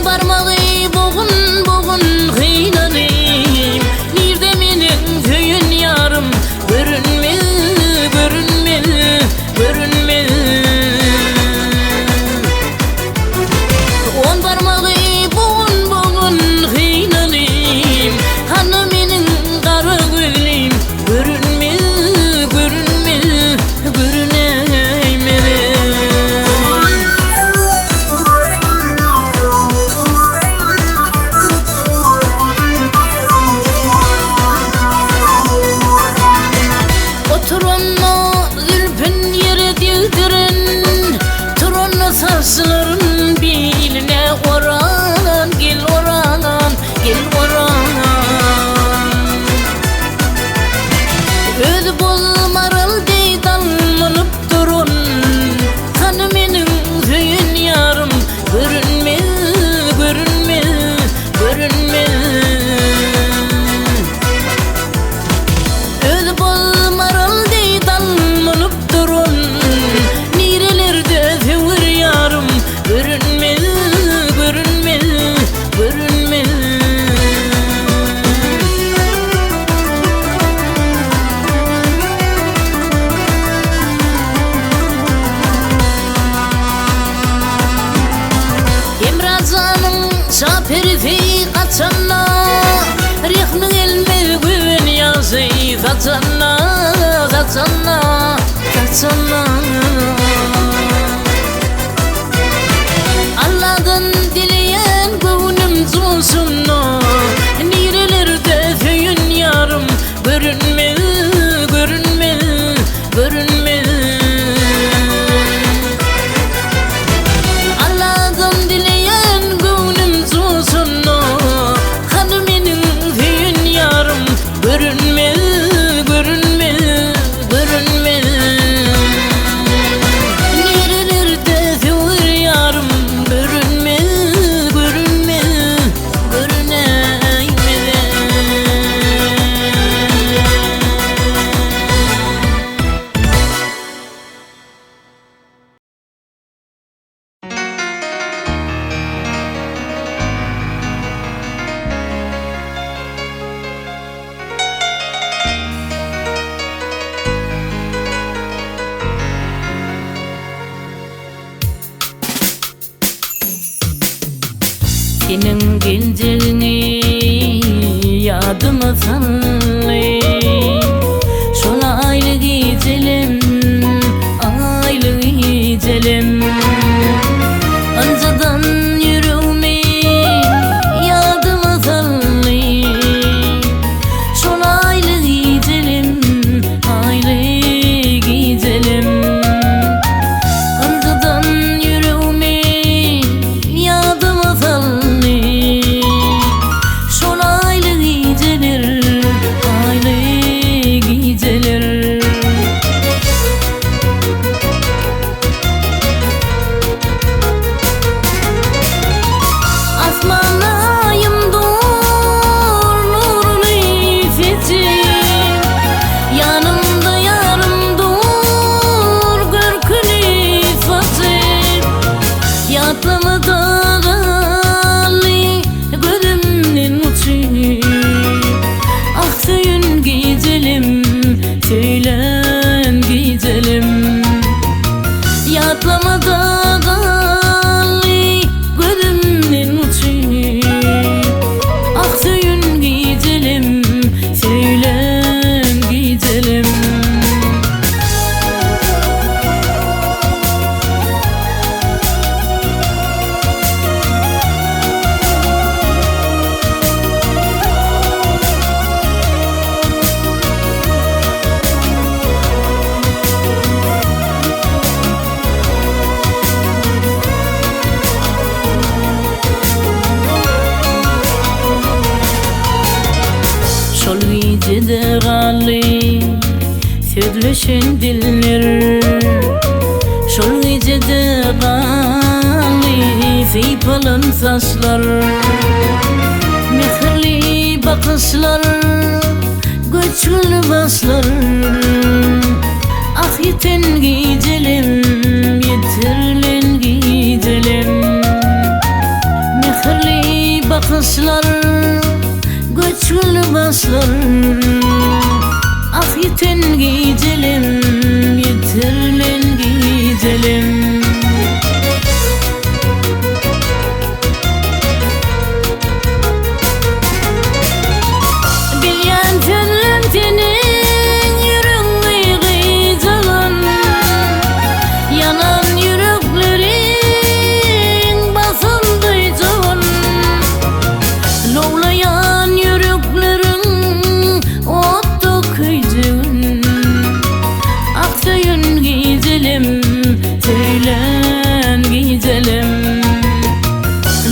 barmağı boğun boğun kıynalayım. Nerede menin köyün yarım, görünme, görünme, görünme. On barmağı boğun boğun kıynalayım. Hanı menin kara gülüm, görünme, görünme, görüneyim. Oturunma zülfün yere dildirin, turunla saçların biline oran, gel oran, gel oran. Ödü bol maral dey dallanıp durun, kanı menin köyün yarım, görünme, görünme, görünme. Ödü bol maral dey dallanıp durun, nerelerde fevr yarım, görünme, görünme, görünme. Emrazanın şaperifi kaçanna, rihmin elme güven yazı kaçanna, kaçanna, kaçanna. Allah'tan dileyen gönlüm zulsunna, nerelerde köyün yarım, görünme, görünme, görünme. Allah'tan dileyen gönlüm zulsunna, kanı menin köyün yarım, görünme, görünme, görünme. Nerelerde fevr yarım, görünme, görünme, görüneyim. Senin genceliğini yadıma sallayım, şola aylı gidelim, aylı gidelim. Ancadan yürüme yadıma sallayım, şola aylı gidelim, aylı gidelim. Ancadan yürüme yadıma sallayım, şola aylı gidelir, aylı gidelir. Asmanayım dur nurlu ifeti, yanımda yarım dur görkün ifeti. Yatlama dağlı gözümün uçu, ah söyün gidelim, söylen gidelim. Yatlama dağlı gözümün uçu, ah söyün gidelim, söylen gidelim. Şol gecede gali sözleşen diller, şol gecede gali feypalan saçlar, mehirli bakışlar, göçlü başlar. Ah yeten gidelim, yeterlen gidelim, mehirli bakışlar, göçkün başlar. Ah yiten gidelim, yitirilen gidelim. Bilyen gönlüm senin yüreğini gıycalan, yanan yüreklerin basıldı can. Lovlayan yüreklerin ottu kıycın. Aksayın gidelim, söylen gidelim.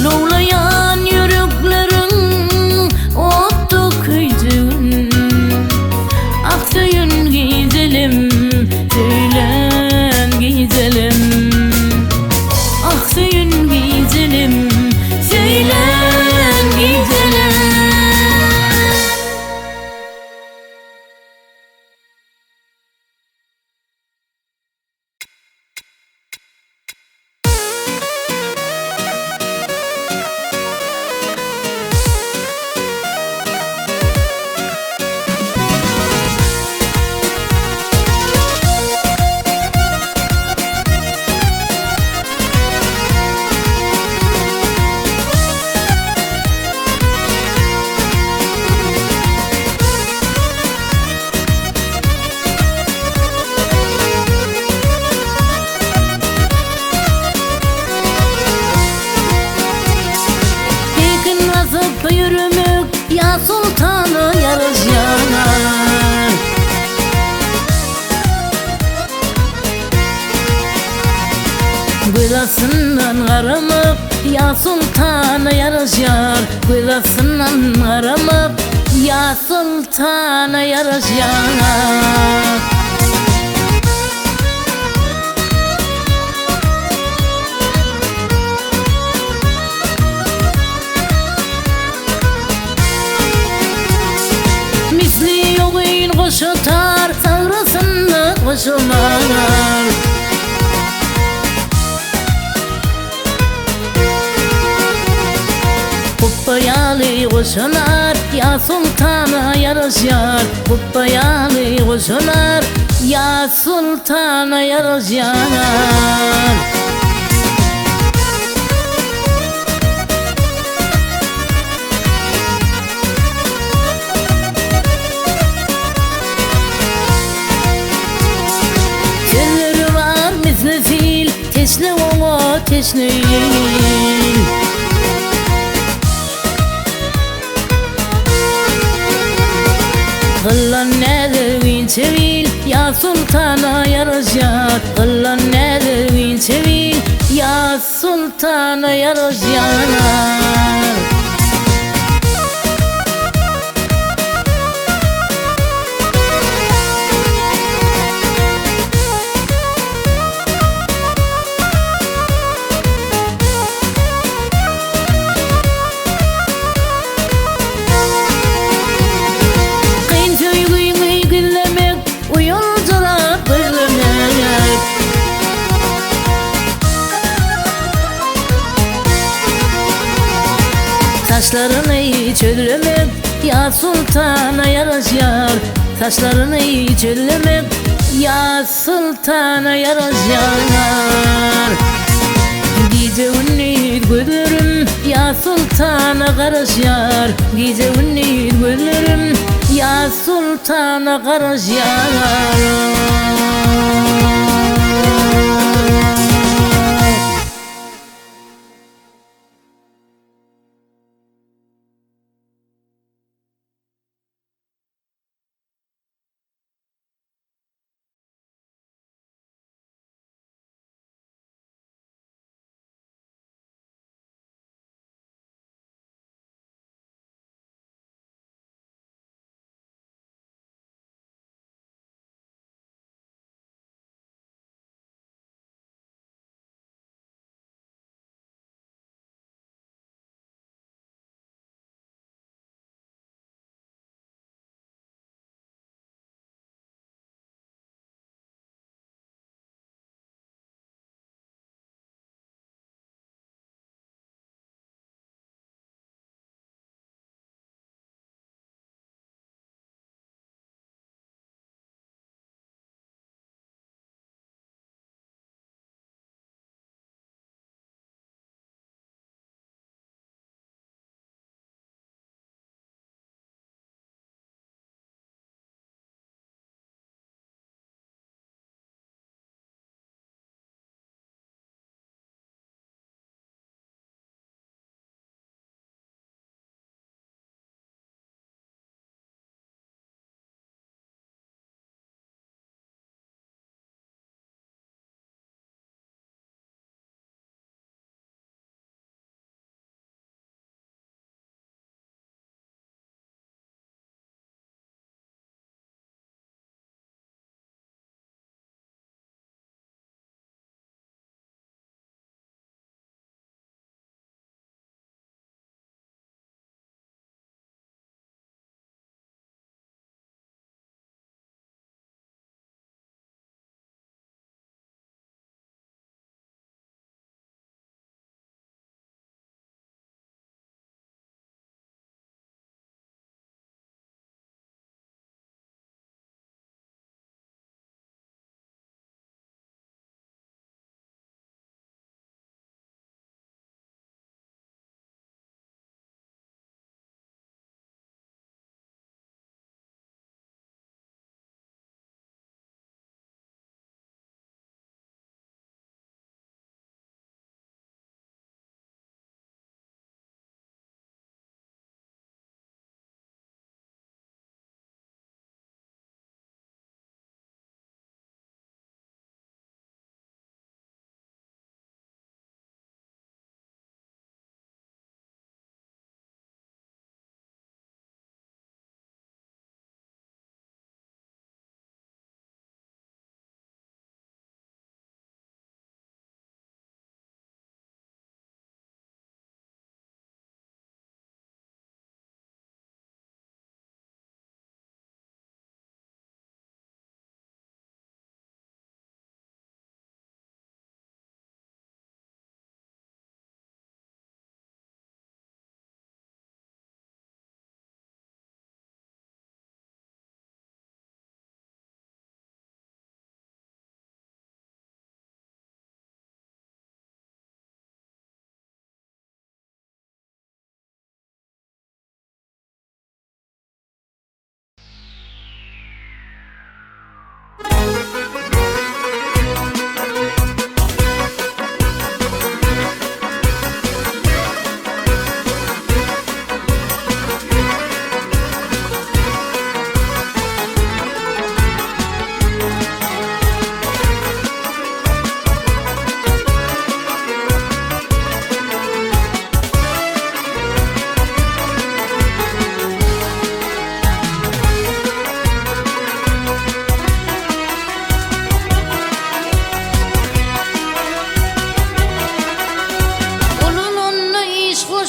Lovlayan yüreklerin ottu kıycın. Aksayın gidelim, söylen gidelim. Aksayın gidelim, söylen gidelim. Yürümek ya sultanı yarız yanar. Gılasından aramak ya sultanı yarız yar. Gılasından aramak ya sultanı yarız yanar. Misli yoğun koşutar, savrasında koşular. Kuppayalı koşular, ya sultana yarış yar. Kuppayalı koşular, ya sultana yarış yar. Teşne ola teşne Gıllan nedevin çevil ya sultana yarış yar. Gıllan nedevin çevil ya sultana yarış yar. Saçlarını çöllemek ya sultana yarış yar. Saçlarını çöllemek ya sultana yarış yar. Gece ünlü gözlerim ya sultana karış yar. Gece ünlü gözlerim ya sultana karış yar.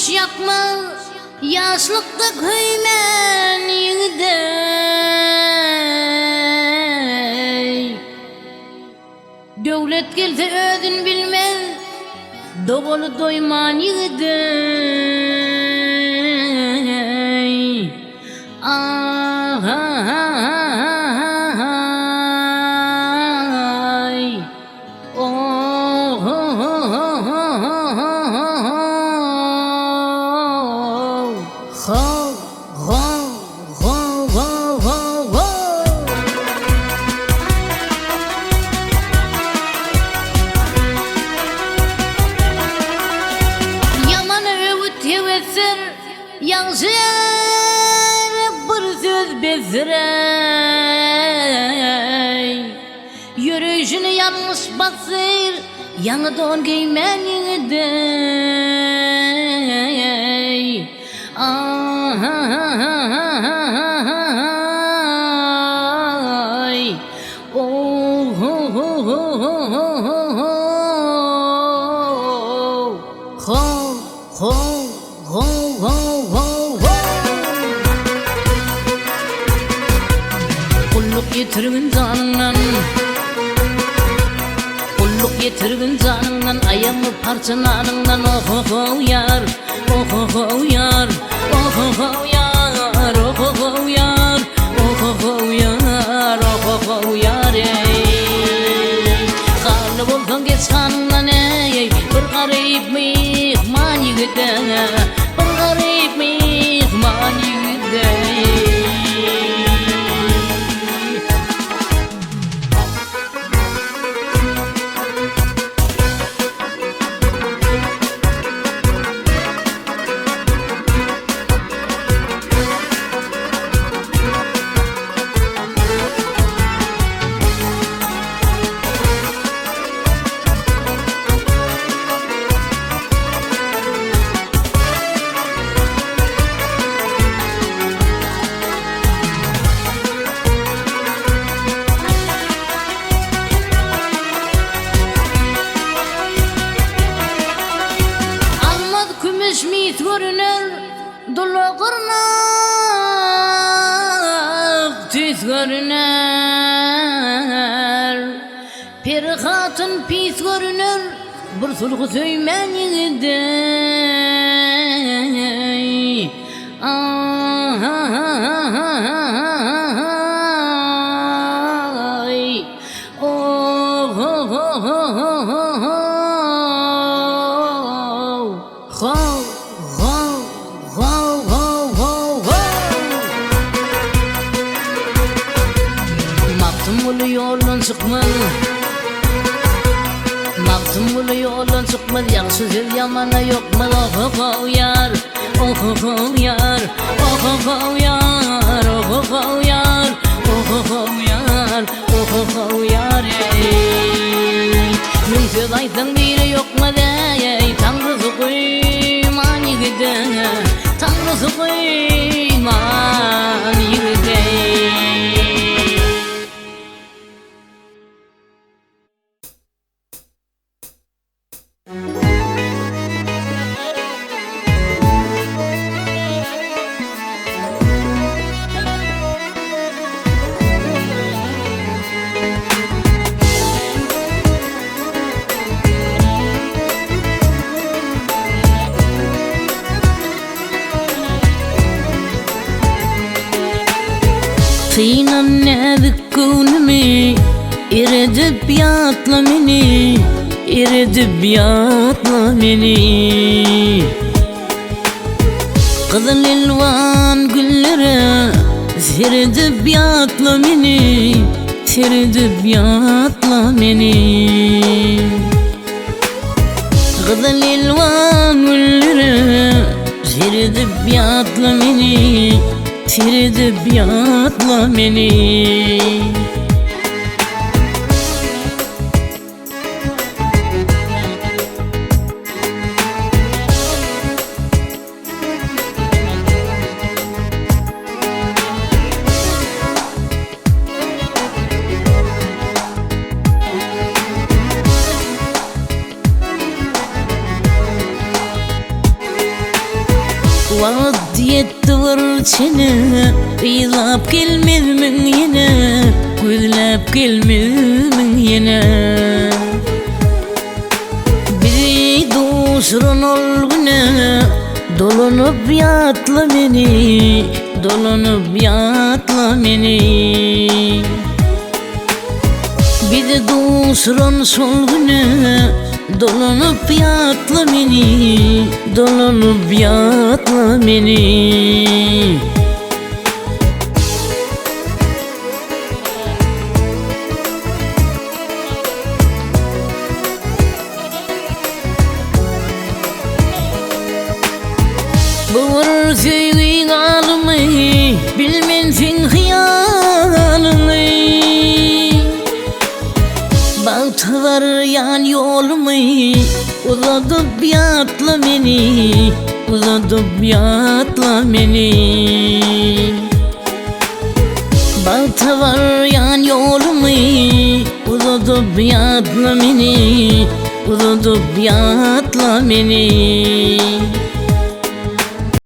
boş yakma, yaşlıkta kıymen yiğidey. Devlet gelse ödün bilmez, doğulu doyman yiğidey. Ah, ah, ah, ay. Oh, oh, oh, oh, oh, oh. Ho, ho, ho, ho, ho. Yamanı övüt tevetir, yaxşı bir söz bezirey. Yürüyüşünü yanlış basır, yanı don giymen yiğidey. Ah, ah, ah, ay. Oh, oh, oh, oh, oh, oh, oh. Ho, ho, ho, ho, ho, ho. Kulluk yitirgin canından, kulluk yitirgin canından, ayağımı parçalarından. Oh, oh, oh, yar, oh, oh, oh, yar, oh, oh, oh, yar, oh, oh, oh, yar, oh, oh, oh, yar, oh, oh, oh, yar, ey. Karlı bolsan geç kanından, ey. Bir garip mihman yiğidey, bir garip mihman yiğidey. Mit görünür, dolu kırnak tüz görünür. Bir hatun pis görünür, bir sulhu söymen yiğidey. Ah, ah, ah, ay. Oh, oh, oh, oh, oh, oh. Ho, ho, ho, ho, ho, ho. Maktım bulu yolun çıkmaz, maktım bulu yolun çıkmaz. Yaxşı söz yamana yokmaz. Oh, oh, oh, yar, oh, oh, oh, yar, oh, oh, oh, yar, oh, oh, oh, yar, oh, oh, oh, yar, oh, oh, oh, yar, ey. Min söz aytsan biri yokmaz, ey. Tanrısı kuyman yiğidey, Tanrısı kuyman yiğidey. Kıynan nedik gönlümü, eredip yatla beni, eredip yatla beni. Kızıl elvan güllere, seredip yatla beni, seredip yatla beni. Kızıl elvan güllere, seredip yatla beni, seredip yatla beni. Vaat yetti var çene, İylap gelmezmin yine, Gözlep gelmezmin yine. Bir dostun olguna, Dolanıp yatla beni, dolanıp yatla beni. Bir de dostun solguna, dolanıp yatla beni, dolanıp yatla beni. Bağır sevgin alımı, bilmensin hıyalımı. Balta var yan yolumu, uzatıp yatla beni, uzatıp yatla beni. Balta var yan yolumu, uzatıp yatla beni, uzatıp yatla beni.